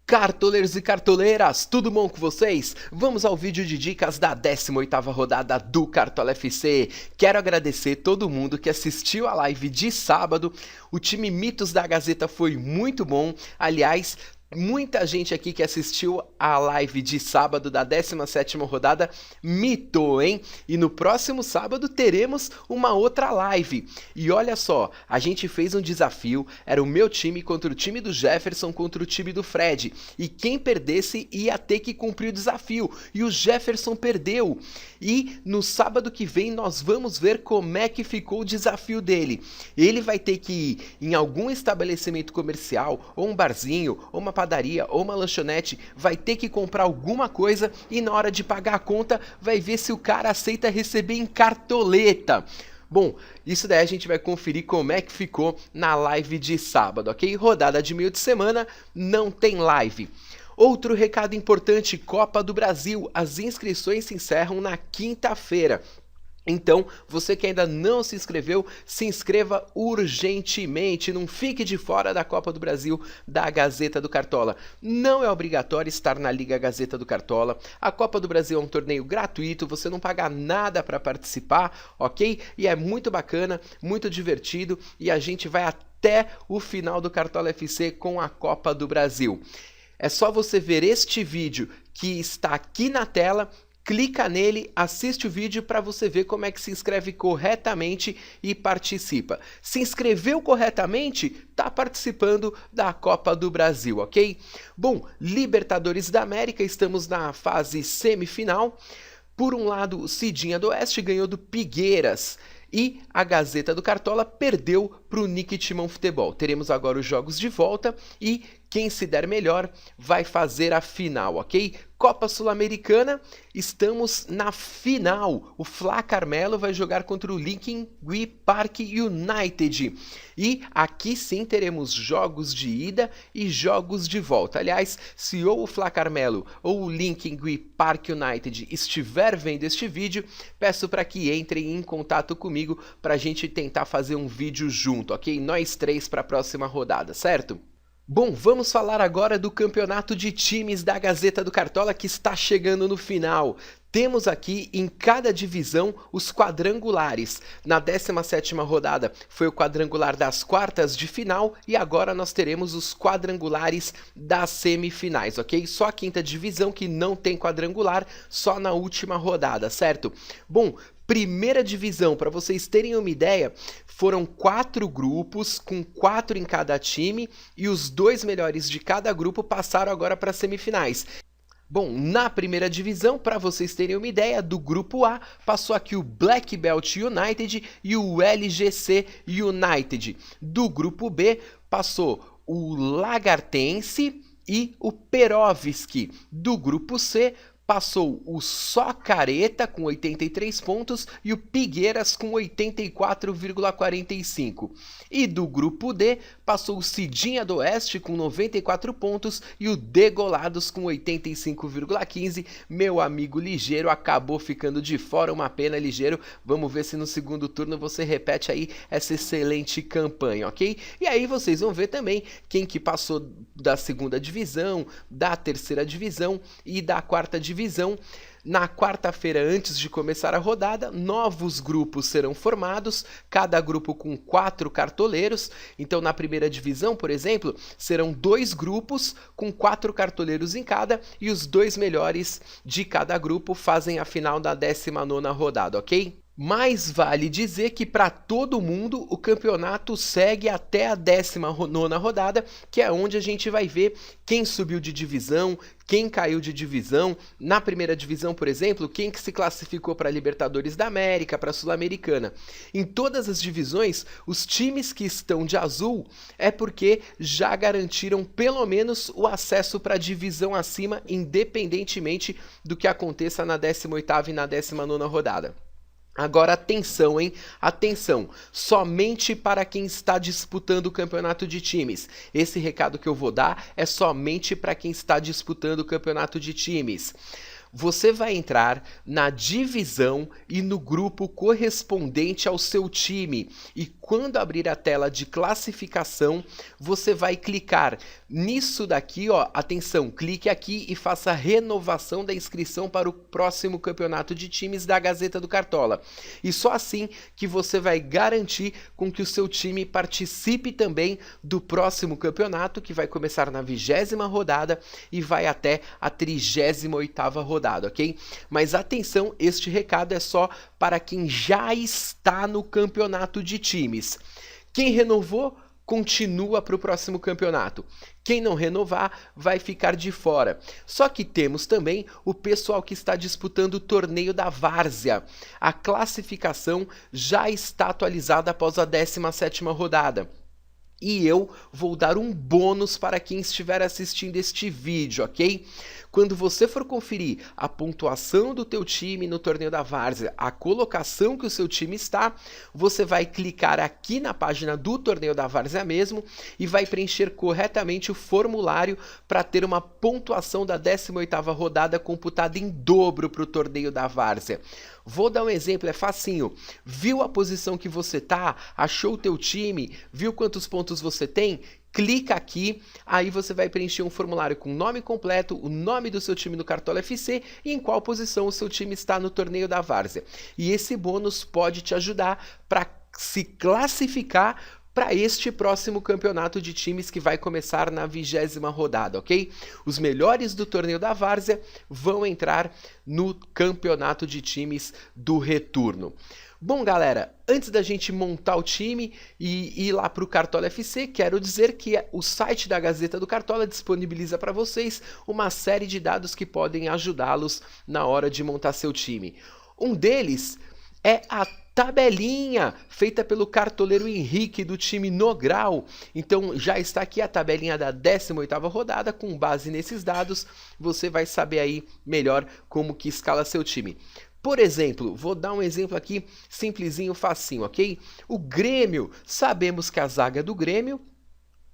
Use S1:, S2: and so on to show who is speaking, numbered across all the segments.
S1: Cartoleiros e cartoleiras, tudo bom com vocês? Vamos ao vídeo de dicas da 18ª rodada do Cartola FC. Quero agradecer todo mundo que assistiu a live de sábado. O time Mitos da Gazeta foi muito bom. Aliás, muita gente aqui que assistiu a live de sábado da 17ª rodada mitou, hein? E no próximo sábado teremos uma outra live. E olha só, a gente fez um desafio, era o meu time contra o time do Jefferson contra o time do Fred. E quem perdesse ia ter que cumprir o desafio. E o Jefferson perdeu. E no sábado que vem nós vamos ver como é que ficou o desafio dele. Ele vai ter que ir em algum estabelecimento comercial, ou um barzinho, ou uma padaria ou uma lanchonete, vai ter que comprar alguma coisa e na hora de pagar a conta vai ver se o cara aceita receber em cartoleta. Bom, isso daí a gente vai conferir como é que ficou na live de sábado, ok? Rodada de meio de semana, não tem live. Outro recado importante, Copa do Brasil, as inscrições se encerram na quinta-feira. Então, você que ainda não se inscreveu, se inscreva urgentemente, não fique de fora da Copa do Brasil da Gazeta do Cartola. Não é obrigatório estar na Liga Gazeta do Cartola, a Copa do Brasil é um torneio gratuito, você não paga nada para participar, ok? E é muito bacana, muito divertido e a gente vai até o final do Cartola FC com a Copa do Brasil. É só você ver este vídeo que está aqui na tela, clica nele, assiste o vídeo para você ver como é que se inscreve corretamente e participa. Se inscreveu corretamente, está participando da Copa do Brasil, ok? Bom, Libertadores da América, estamos na fase semifinal. Por um lado, o Cidinha do Oeste ganhou do Figueiras. E a Gazeta do Cartola perdeu para o Nick Timão Futebol. Teremos agora os jogos de volta e quem se der melhor vai fazer a final, ok? Copa Sul-Americana, estamos na final. O Fla Carmelo vai jogar contra o Linkin Park United. E aqui sim teremos jogos de ida e jogos de volta. Aliás, se ou o Fla Carmelo ou o Linkin Park United estiver vendo este vídeo, peço para que entrem em contato comigo para a gente tentar fazer um vídeo junto, ok? Nós três para a próxima rodada, certo? Bom, vamos falar agora do campeonato de times da Gazeta do Cartola que está chegando no final. Temos aqui em cada divisão os quadrangulares. Na 17ª rodada foi o quadrangular das quartas de final e agora nós teremos os quadrangulares das semifinais, ok? Só a quinta divisão que não tem quadrangular, só na última rodada, certo? Bom, primeira divisão, para vocês terem uma ideia, foram 4 grupos, com 4 em cada time, e os 2 melhores de cada grupo passaram agora para as semifinais. Bom, na primeira divisão, para vocês terem uma ideia, do grupo A, passou aqui o Black Belt United e o LGC United. Do grupo B, passou o Lagartense e o Perovski. Do grupo C, passou o Socareta com 83 pontos e o Figueiras com 84,45. E do grupo D, passou o Cidinha do Oeste com 94 pontos e o Degolados com 85,15. Meu amigo Ligeiro acabou ficando de fora, uma pena, Ligeiro. Vamos ver se no segundo turno você repete aí essa excelente campanha, ok? E aí vocês vão ver também quem que passou da segunda divisão, da terceira divisão e da quarta divisão. Na quarta-feira, antes de começar a rodada, novos grupos serão formados, cada grupo com 4 cartoleiros. Então, na primeira divisão, por exemplo, serão 2 grupos com 4 cartoleiros em cada e os 2 melhores de cada grupo fazem a final da 19ª rodada, ok? Mas vale dizer que para todo mundo o campeonato segue até a 19ª rodada, que é onde a gente vai ver quem subiu de divisão, quem caiu de divisão. Na primeira divisão, por exemplo, quem que se classificou para a Libertadores da América, para a Sul-Americana. Em todas as divisões, os times que estão de azul é porque já garantiram pelo menos o acesso para a divisão acima, independentemente do que aconteça na 18ª e na 19ª rodada. Agora atenção, hein? Atenção! Somente para quem está disputando o campeonato de times. Esse recado que eu vou dar é somente para quem está disputando o campeonato de times. você vai entrar na divisão e no grupo correspondente ao seu time. E quando abrir a tela de classificação, você vai clicar nisso daqui, ó, atenção, clique aqui e faça a renovação da inscrição para o próximo campeonato de times da Gazeta do Cartola. E só assim que você vai garantir com que o seu time participe também do próximo campeonato, que vai começar na 20ª rodada e vai até a 38ª rodada, ok? Mas atenção, este recado é só para quem já está no campeonato de times. Quem renovou, continua para o próximo campeonato. Quem não renovar vai ficar de fora. Só que temos também o pessoal que está disputando o torneio da Várzea. A classificação já está atualizada após a 17ª rodada. E eu vou dar um bônus para quem estiver assistindo este vídeo, ok? Quando você for conferir a pontuação do teu time no torneio da Várzea, a colocação que o seu time está, você vai clicar aqui na página do torneio da Várzea mesmo e vai preencher corretamente o formulário para ter uma pontuação da 18ª rodada computada em dobro para o torneio da Várzea. Vou dar um exemplo, é facinho. Viu a posição que você tá? Achou o teu time? Viu quantos pontos você tem? Clica aqui, aí você vai preencher um formulário com o nome completo, o nome do seu time no Cartola FC e em qual posição o seu time está no torneio da Várzea. E esse bônus pode te ajudar para se classificar para este próximo campeonato de times que vai começar na 20ª rodada, ok? Os melhores do torneio da Várzea vão entrar no campeonato de times do retorno. Bom, galera, antes da gente montar o time e ir lá para o Cartola FC, quero dizer que o site da Gazeta do Cartola disponibiliza para vocês uma série de dados que podem ajudá-los na hora de montar seu time. Um deles é a tabelinha feita pelo cartoleiro Henrique do time Nogral. Então já está aqui a tabelinha da 18ª rodada. Com base nesses dados, você vai saber aí melhor como que escala seu time. Por exemplo, vou dar um exemplo aqui simplesinho, facinho, ok? O Grêmio, sabemos que a zaga do Grêmio,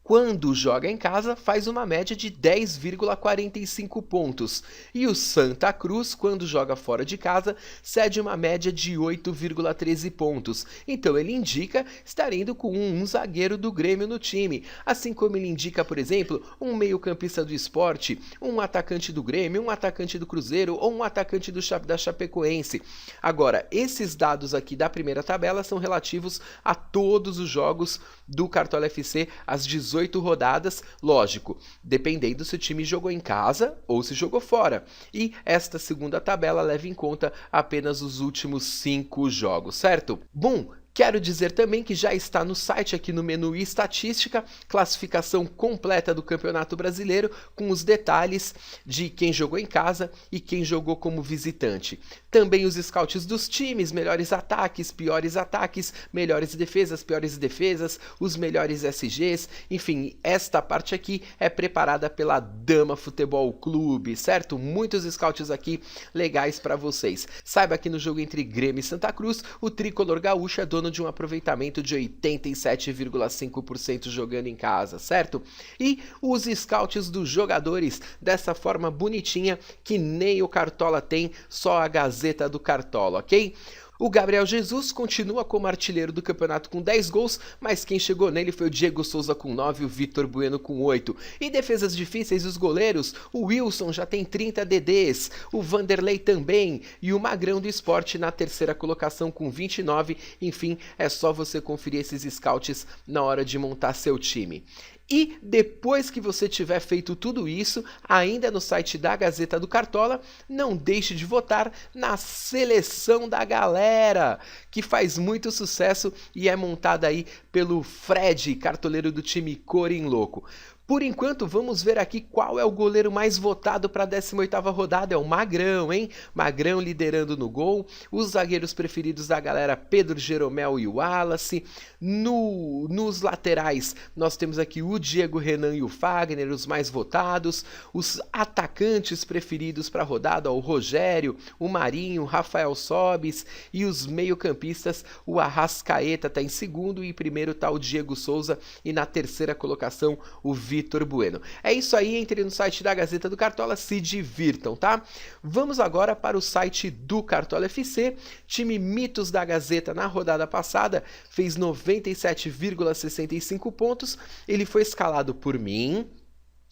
S1: quando joga em casa, faz uma média de 10,45 pontos. E o Santa Cruz, quando joga fora de casa, cede uma média de 8,13 pontos. Então ele indica estar indo com um zagueiro do Grêmio no time. Assim como ele indica, por exemplo, um meio-campista do Sport, um atacante do Grêmio, um atacante do Cruzeiro ou um atacante da Chapecoense. Agora, esses dados aqui da primeira tabela são relativos a todos os jogos do Cartola FC, às 18 rodadas, lógico, dependendo se o time jogou em casa ou se jogou fora. E esta segunda tabela leva em conta apenas os últimos 5 jogos, certo? Bom, quero dizer também que já está no site aqui no menu Estatística, classificação completa do Campeonato Brasileiro, com os detalhes de quem jogou em casa e quem jogou como visitante. Também os scouts dos times, melhores ataques, piores ataques, melhores defesas, piores defesas, os melhores SGs, enfim, esta parte aqui é preparada pela Dama Futebol Clube, certo? Muitos scouts aqui legais para vocês. Saiba que no jogo entre Grêmio e Santa Cruz, o tricolor gaúcho é dono de um aproveitamento de 87,5% jogando em casa, certo? E os scouts dos jogadores dessa forma bonitinha que nem o Cartola tem, só a Gazeta do Cartola, ok? O Gabriel Jesus continua como artilheiro do campeonato com 10 gols, mas quem chegou nele foi o Diego Souza com 9 e o Vitor Bueno com 8. E defesas difíceis, os goleiros, o Wilson já tem 30 DDs, o Vanderlei também, e o Magrão do Sport na terceira colocação com 29. Enfim, é só você conferir esses scouts na hora de montar seu time. E depois que você tiver feito tudo isso, ainda no site da Gazeta do Cartola, não deixe de votar na seleção da galera, que faz muito sucesso e é montada aí pelo Fred, cartoleiro do time Corim Louco. Por enquanto, vamos ver aqui qual é o goleiro mais votado para a 18ª rodada. É o Magrão, hein? Magrão liderando no gol. Os zagueiros preferidos da galera, Pedro Jeromel e o Wallace. Nos laterais, nós temos aqui o Diego Renan e o Fagner, os mais votados. Os atacantes preferidos para a rodada, o Rogério, o Marinho, o Rafael Sobis. E os meio-campistas, o Arrascaeta está em segundo e em primeiro está o Diego Souza. E na terceira colocação, o Vitor Vitor Bueno. É isso aí, entre no site da Gazeta do Cartola, se divirtam, tá? Vamos agora para o site do Cartola FC. Time Mitos da Gazeta na rodada passada fez 97,65 pontos. Ele foi escalado por mim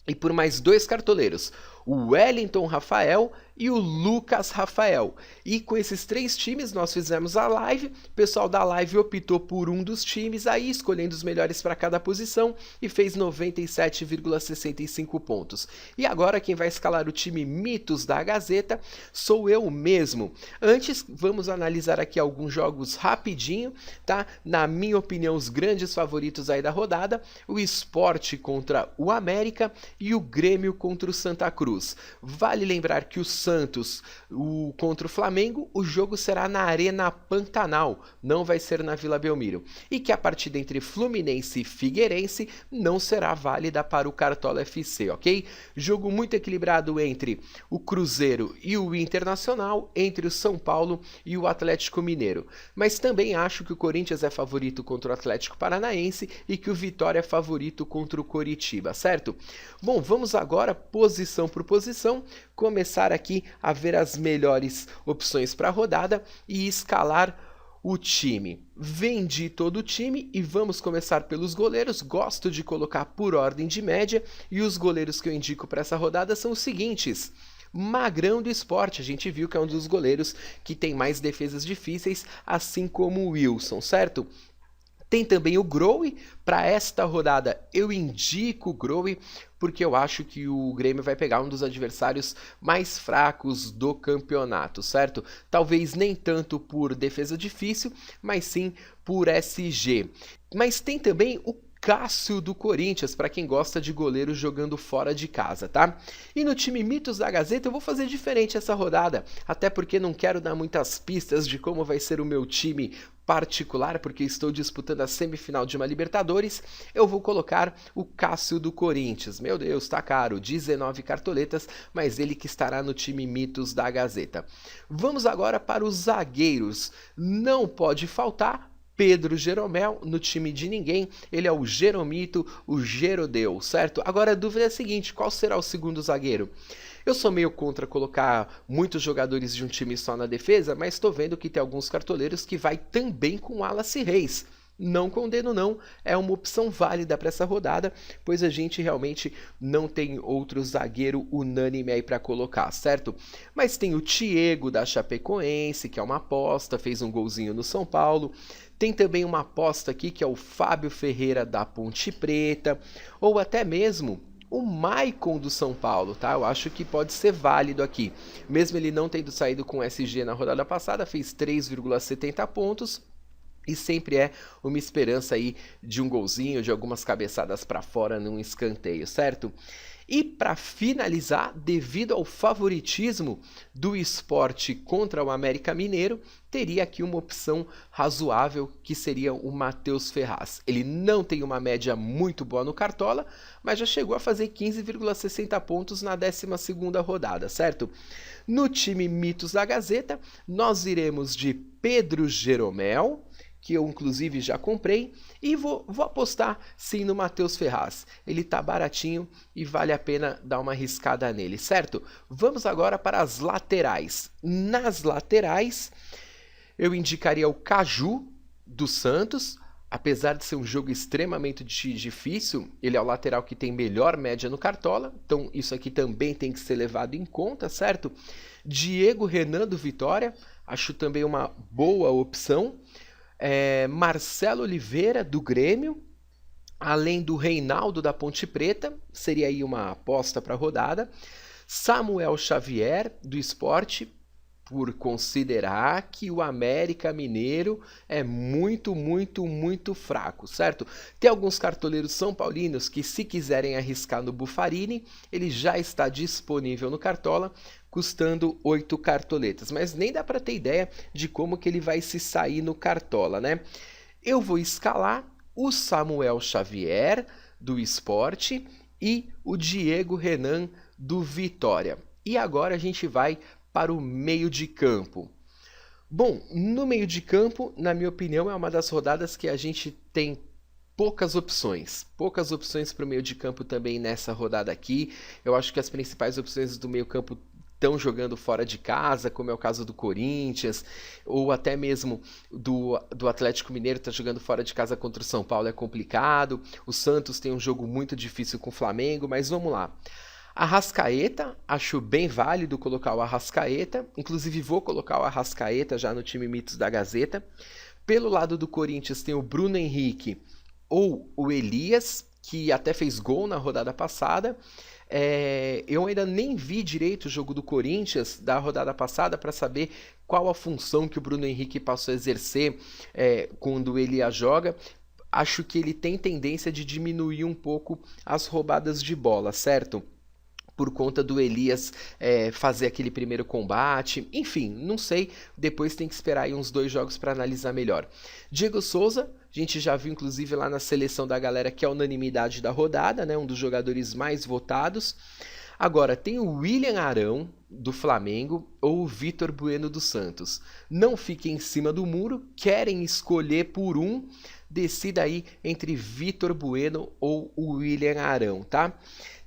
S1: e por mais 2 cartoleiros, o Wellington Rafael e o Lucas Rafael. E com esses 3 times nós fizemos a live, o pessoal da live optou por um dos times aí, escolhendo os melhores para cada posição e fez 97,65 pontos. E agora quem vai escalar o time Mitos da Gazeta sou eu mesmo. Antes, vamos analisar aqui alguns jogos rapidinho, tá? Na minha opinião, os grandes favoritos aí da rodada, o Sport contra o América e o Grêmio contra o Santa Cruz. Vale lembrar que o Santos contra o Flamengo, o jogo será na Arena Pantanal, não vai ser na Vila Belmiro. E que a partida entre Fluminense e Figueirense não será válida para o Cartola FC, ok? Jogo muito equilibrado entre o Cruzeiro e o Internacional, entre o São Paulo e o Atlético Mineiro. Mas também acho que o Corinthians é favorito contra o Atlético Paranaense e que o Vitória é favorito contra o Coritiba, certo? Bom, vamos agora, posição por posição, começar aqui a ver as melhores opções para a rodada e escalar o time. Vendi todo o time e vamos começar pelos goleiros. Gosto de colocar por ordem de média e os goleiros que eu indico para essa rodada são os seguintes. Magrão do Sport, a gente viu que é um dos goleiros que tem mais defesas difíceis, assim como o Wilson, certo? Tem também o Grohe. Para esta rodada eu indico o Grohe porque eu acho que o Grêmio vai pegar um dos adversários mais fracos do campeonato, certo? Talvez nem tanto por defesa difícil, mas sim por SG. Mas tem também o Cássio do Corinthians, para quem gosta de goleiro jogando fora de casa, tá? E no time Mitos da Gazeta eu vou fazer diferente essa rodada, até porque não quero dar muitas pistas de como vai ser o meu time particular, porque estou disputando a semifinal de uma Libertadores. Eu vou colocar o Cássio do Corinthians. Meu Deus, tá caro, 19 cartoletas, mas ele que estará no time Mitos da Gazeta. Vamos agora para os zagueiros. Não pode faltar Pedro Jeromel no time de ninguém, ele é o Jeromito, o Gerodeu, certo? Agora a dúvida é a seguinte, qual será o segundo zagueiro? Eu sou meio contra colocar muitos jogadores de um time só na defesa, mas estou vendo que tem alguns cartoleiros que vai também com Wallace Reis. Não condeno não, é uma opção válida para essa rodada, pois a gente realmente não tem outro zagueiro unânime aí para colocar, certo? Mas tem o Thiago da Chapecoense, que é uma aposta, fez um golzinho no São Paulo. Tem também uma aposta aqui que é o Fábio Ferreira da Ponte Preta, ou até mesmo o Maicon do São Paulo, tá? Eu acho que pode ser válido aqui. Mesmo ele não tendo saído com SG na rodada passada, fez 3,70 pontos. E sempre é uma esperança aí de um golzinho, de algumas cabeçadas para fora num escanteio, certo? E para finalizar, devido ao favoritismo do Sport contra o América Mineiro, teria aqui uma opção razoável que seria o Matheus Ferraz. Ele não tem uma média muito boa no Cartola, mas já chegou a fazer 15,60 pontos na 12ª rodada, certo? No time Mitos da Gazeta, nós iremos de Pedro Jeromel, que eu inclusive já comprei, e vou apostar sim no Matheus Ferraz. Ele tá baratinho e vale a pena dar uma arriscada nele, certo? Vamos agora para as laterais. Nas laterais, eu indicaria o Caju do Santos. Apesar de ser um jogo extremamente difícil, ele é o lateral que tem melhor média no Cartola, então isso aqui também tem que ser levado em conta, certo? Diego Renan do Vitória, acho também uma boa opção. Marcelo Oliveira do Grêmio, além do Reinaldo da Ponte Preta, seria aí uma aposta para a rodada. Samuel Xavier do Sport, por considerar que o América Mineiro é muito fraco, certo? Tem alguns cartoleiros são paulinos que, se quiserem arriscar no Buffarini, ele já está disponível no Cartola, custando 8 cartoletas, mas nem dá para ter ideia de como que ele vai se sair no Cartola, né? Eu vou escalar o Samuel Xavier do Sport e o Diego Renan do Vitória. E agora a gente vai para o meio de campo. Bom, no meio de campo, na minha opinião, é uma das rodadas que a gente tem poucas opções para o meio de campo também nessa rodada aqui. Eu acho que as principais opções do meio campo estão jogando fora de casa, como é o caso do Corinthians, ou até mesmo do Atlético Mineiro, está jogando fora de casa contra o São Paulo, é complicado. O Santos tem um jogo muito difícil com o Flamengo, mas vamos lá. Arrascaeta, acho bem válido colocar o Arrascaeta, inclusive vou colocar o Arrascaeta já no time Mitos da Gazeta. Pelo lado do Corinthians tem o Bruno Henrique ou o Elias, que até fez gol na rodada passada. Eu ainda nem vi direito o jogo do Corinthians da rodada passada para saber qual a função que o Bruno Henrique passou a exercer quando ele joga. Acho que ele tem tendência de diminuir um pouco as roubadas de bola, certo? Por conta do Elias fazer aquele primeiro combate, enfim, não sei, depois tem que esperar aí uns 2 jogos para analisar melhor. Diego Souza, a gente já viu inclusive lá na seleção da galera que é a unanimidade da rodada, né, um dos jogadores mais votados. Agora, tem o William Arão, do Flamengo, ou o Vitor Bueno, do Santos. Não fiquem em cima do muro, querem escolher por um, decida aí entre Vitor Bueno ou o William Arão, tá?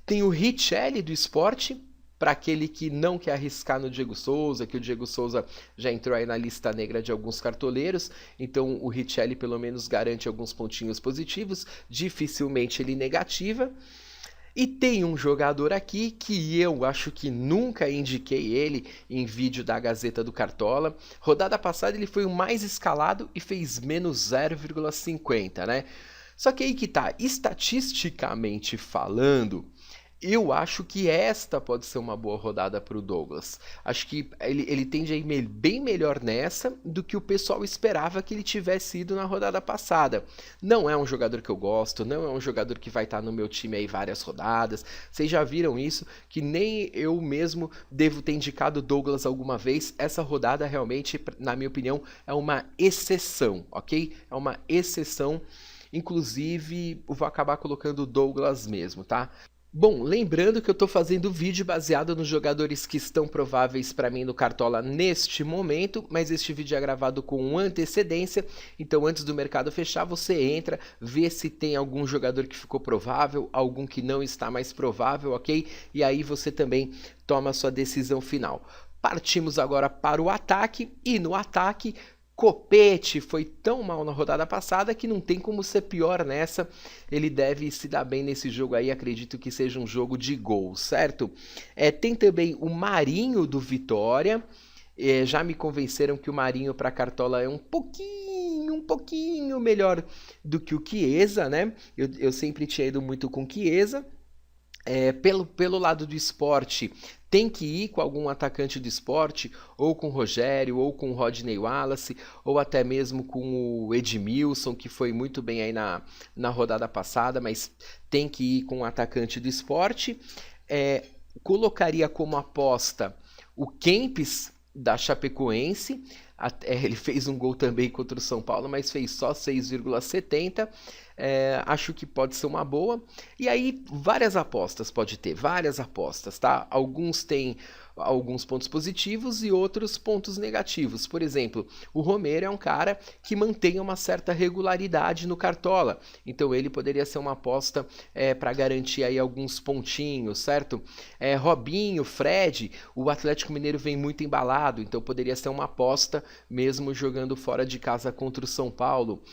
S1: Tem o Richelli do Sport, para aquele que não quer arriscar no Diego Souza, que o Diego Souza já entrou aí na lista negra de alguns cartoleiros, então o Richelli pelo menos garante alguns pontinhos positivos, dificilmente ele negativa. E tem um jogador aqui que eu acho que nunca indiquei ele em vídeo da Gazeta do Cartola. Rodada passada ele foi o mais escalado e fez menos 0,50, né? Só que aí que tá, estatisticamente falando, eu acho que esta pode ser uma boa rodada para o Douglas. Acho que ele tende a ir bem melhor nessa do que o pessoal esperava que ele tivesse ido na rodada passada. Não é um jogador que eu gosto, não é um jogador que vai estar no meu time aí várias rodadas. Vocês já viram isso, que nem eu mesmo devo ter indicado o Douglas alguma vez. Essa rodada realmente, na minha opinião, é uma exceção, ok? É uma exceção. Inclusive, eu vou acabar colocando o Douglas mesmo, tá? Bom, lembrando que eu estou fazendo vídeo baseado nos jogadores que estão prováveis para mim no Cartola neste momento, mas este vídeo é gravado com antecedência, então antes do mercado fechar você entra, vê se tem algum jogador que ficou provável, algum que não está mais provável, ok? E aí você também toma a sua decisão final. Partimos agora para o ataque, e no ataque Copete foi tão mal na rodada passada que não tem como ser pior nessa. Ele deve se dar bem nesse jogo aí, acredito que seja um jogo de gol, certo? Tem também o Marinho do Vitória. Já me convenceram que o Marinho para Cartola é um pouquinho melhor do que o Chiesa, né? Eu sempre tinha ido muito com Chiesa. Pelo lado do esporte, tem que ir com algum atacante do esporte, ou com o Rogério, ou com o Rodney Wallace, ou até mesmo com o Edmilson, que foi muito bem aí na rodada passada, mas tem que ir com o atacante do esporte. Colocaria como aposta o Kempis da Chapecoense. Ele fez um gol também contra o São Paulo, mas fez só 6,70. Acho que pode ser uma boa. E aí, várias apostas pode ter, várias apostas, tá? Alguns têm alguns pontos positivos e outros pontos negativos. Por exemplo, o Romero é um cara que mantém uma certa regularidade no Cartola, então ele poderia ser uma aposta para garantir aí alguns pontinhos, certo? Robinho, Fred, o Atlético Mineiro vem muito embalado, então poderia ser uma aposta mesmo jogando fora de casa contra o São Paulo.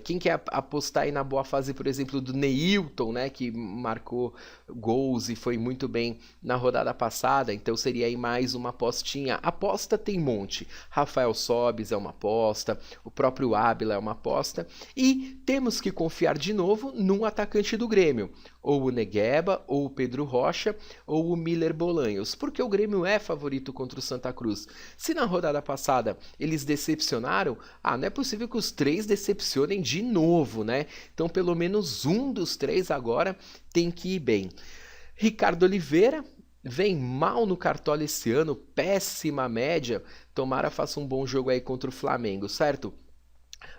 S1: Quem quer apostar aí na boa fase, por exemplo, do Neilton, né, que marcou gols e foi muito bem na rodada passada, então seria aí mais uma apostinha. Aposta tem monte. Rafael Sobis é uma aposta, o próprio Ábila é uma aposta, e temos que confiar de novo num atacante do Grêmio, ou o Negueba, ou o Pedro Rocha, ou o Miller Bolanhos, porque o Grêmio é favorito contra o Santa Cruz. Se na rodada passada eles decepcionaram, não é possível que os 3 decepcionem de novo, né? Então pelo menos um dos 3 agora tem que ir bem. Ricardo Oliveira vem mal no Cartola esse ano, péssima média, tomara faça um bom jogo aí contra o Flamengo, certo?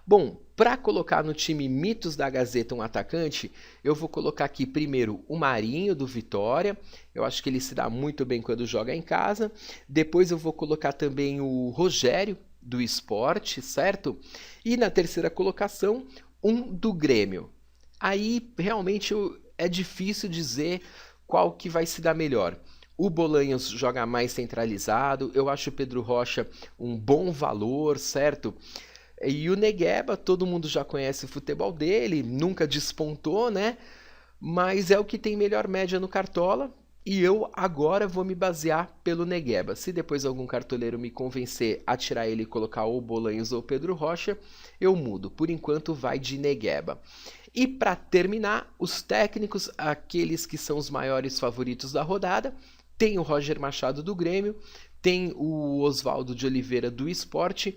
S1: Bom, para colocar no time Mitos da Gazeta um atacante, eu vou colocar aqui primeiro o Marinho do Vitória, eu acho que ele se dá muito bem quando joga em casa. Depois eu vou colocar também o Rogério do Sport, certo? E na terceira colocação, um do Grêmio. Aí realmente é difícil dizer qual que vai se dar melhor. O Bolanhos joga mais centralizado, eu acho o Pedro Rocha um bom valor, certo? E o Negueba, todo mundo já conhece o futebol dele, nunca despontou, né? Mas é o que tem melhor média no Cartola. E eu agora vou me basear pelo Negueba. Se depois algum cartoleiro me convencer a tirar ele e colocar ou Bolanhos ou Pedro Rocha, eu mudo. Por enquanto vai de Negueba. E para terminar, os técnicos, aqueles que são os maiores favoritos da rodada, tem o Roger Machado do Grêmio, tem o Oswaldo de Oliveira do Sport.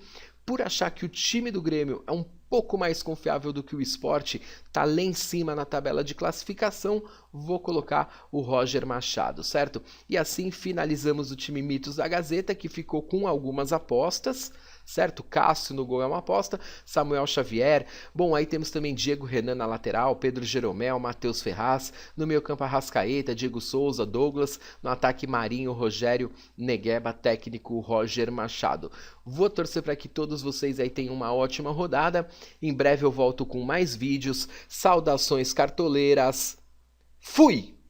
S1: Por achar que o time do Grêmio é um pouco mais confiável do que o Sport, tá lá em cima na tabela de classificação, vou colocar o Roger Machado, certo? E assim finalizamos o time Mitos da Gazeta, que ficou com algumas apostas, certo? Cássio no gol é uma aposta, Samuel Xavier, bom, aí temos também Diego Renan na lateral, Pedro Jeromel, Matheus Ferraz, no meio campo Arrascaeta, Diego Souza, Douglas, no ataque Marinho, Rogério, Negueba, técnico Roger Machado. Vou torcer para que todos vocês aí tenham uma ótima rodada, em breve eu volto com mais vídeos, saudações cartoleiras, fui!